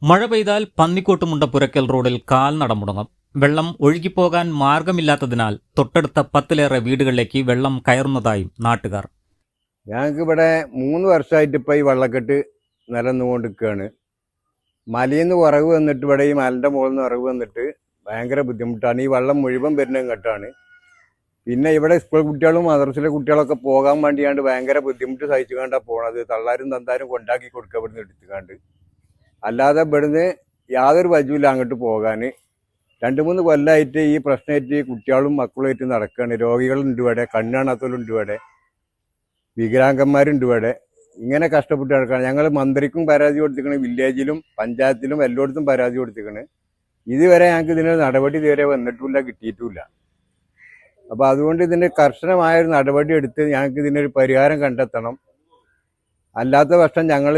മഴ പെയ്താൽ പന്നിക്കോട്ടുമുണ്ടപുരക്കൽ റോഡിൽ കാൽനട മുടങ്ങും. വെള്ളം ഒഴുകിപ്പോകാൻ മാർഗമില്ലാത്തതിനാൽ തൊട്ടടുത്ത 10-ലേറെ വീടുകളിലേക്ക് വെള്ളം കയറുന്നതായും നാട്ടുകാർ. ഞങ്ങൾക്ക് ഇവിടെ 3 വർഷമായിട്ട് ഇപ്പോൾ ഈ വെള്ളക്കെട്ട് നിലനിന്നുകൊണ്ടിരിക്കുകയാണ്. മലയിൽ നിന്ന് ഉറവ് വന്നിട്ട് ഇവിടെ ഈ മലൻ്റെ മുകളിൽ നിന്ന് ഉറവ് വന്നിട്ട് ഭയങ്കര ബുദ്ധിമുട്ടാണ്. ഈ വെള്ളം മുഴുവൻ വരുന്ന ഇങ്ങോട്ടാണ്. പിന്നെ ഇവിടെ സ്കൂൾ കുട്ടികളും മദ്രസയിലെ കുട്ടികളൊക്കെ പോകാൻ വേണ്ടിയാണ്ട് ഭയങ്കര ബുദ്ധിമുട്ട് സഹിച്ചുകൊണ്ടാണ് പോണത്. തള്ളാരും തന്താരും കൊണ്ടാക്കി കൊടുക്കുക ഇവിടുന്ന് എടുത്തുകൊണ്ട്. അല്ലാതെ ഇവിടുന്ന് യാതൊരു വജുമില്ല അങ്ങോട്ട് പോകാൻ. 2-3 കൊല്ലമായിട്ട് ഈ പ്രശ്നമായിട്ട് കുട്ടികളും മക്കളുമായിട്ട് നടക്കുകയാണ്. രോഗികളുണ്ട് ഇവിടെ, കണ്ണാണാത്തവരുണ്ട് ഇവിടെ, വികലാംഗന്മാരുണ്ട് ഇവിടെ. ഇങ്ങനെ കഷ്ടപ്പെട്ട് നടക്കുകയാണ്. ഞങ്ങൾ മന്ത്രിക്കും പരാതി കൊടുത്തിരിക്കണ്, വില്ലേജിലും പഞ്ചായത്തിലും എല്ലായിടത്തും പരാതി കൊടുത്തിരിക്കണ്. ഇതുവരെ ഞങ്ങൾക്ക് ഇതിനൊരു നടപടി ഇതുവരെ വന്നിട്ടില്ല, കിട്ടിയിട്ടുമില്ല. അപ്പോൾ അതുകൊണ്ട് ഇതിൻ്റെ കർശനമായൊരു നടപടി എടുത്ത് ഞങ്ങൾക്ക് ഇതിനൊരു പരിഹാരം കണ്ടെത്തണം. അല്ലാത്ത പക്ഷം ഞങ്ങൾ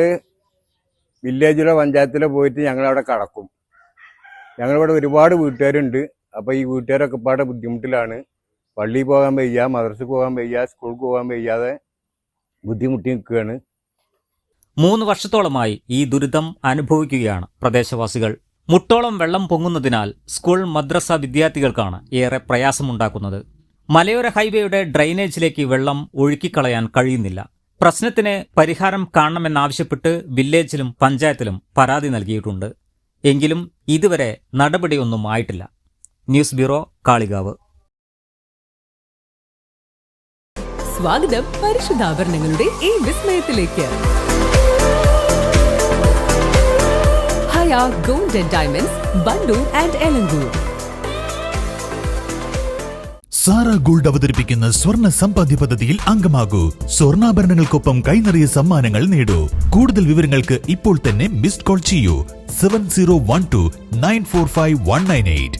വില്ലേജിലോ പഞ്ചായത്തിലോ പോയിട്ട് ഞങ്ങളവിടെ കടക്കും. ഞങ്ങളിവിടെ ഒരുപാട് വീട്ടുകാരുണ്ട്. അപ്പോൾ ഈ വീട്ടുകാരൊക്കെ പാടെ ബുദ്ധിമുട്ടിലാണ്. പള്ളിയിൽ പോകാൻ വയ്യ, മദ്രസയിൽ പോകാൻ വയ്യ, സ്കൂളിൽ പോകാൻ വയ്യാതെ ബുദ്ധിമുട്ടി നിൽക്കുകയാണ്. 3 വർഷത്തോളമായി ഈ ദുരിതം അനുഭവിക്കുകയാണ് പ്രദേശവാസികൾ. മുട്ടോളം വെള്ളം പൊങ്ങുന്നതിനാൽ സ്കൂൾ മദ്രസ വിദ്യാർത്ഥികൾക്കാണ് ഏറെ പ്രയാസമുണ്ടാക്കുന്നത്. മലയോര ഹൈവേയുടെ ഡ്രെയിനേജിലേക്ക് വെള്ളം ഒഴുക്കിക്കളയാൻ കഴിയുന്നില്ല. പ്രശ്നത്തിന് പരിഹാരം കാണണമെന്നാവശ്യപ്പെട്ട് വില്ലേജിലും പഞ്ചായത്തിലും പരാതി നൽകിയിട്ടുണ്ട്. എങ്കിലും ഇതുവരെ നടപടിയൊന്നും ആയിട്ടില്ല. News bureau, Kalikavu. സ്വാഗതം പരിശുദ്ധാഭരണങ്ങളുടെ ഈ വിസ്മയത്തിലേക്ക്. Haya gold and diamonds, Bandur and Elankur. Sara gold അവതരിപ്പിക്കുന്ന സ്വർണ്ണ സമ്പാദ്യ പദ്ധതിയിൽ അംഗമാകൂ. സ്വർണ്ണാഭരണങ്ങൾക്കൊപ്പം കൈനിറിയ സമ്മാനങ്ങൾ നേടൂ. കൂടുതൽ വിവരങ്ങൾക്ക് ഇപ്പോൾ തന്നെ മിസ്ഡ് കോൾ ചെയ്യൂ 7012 945 198.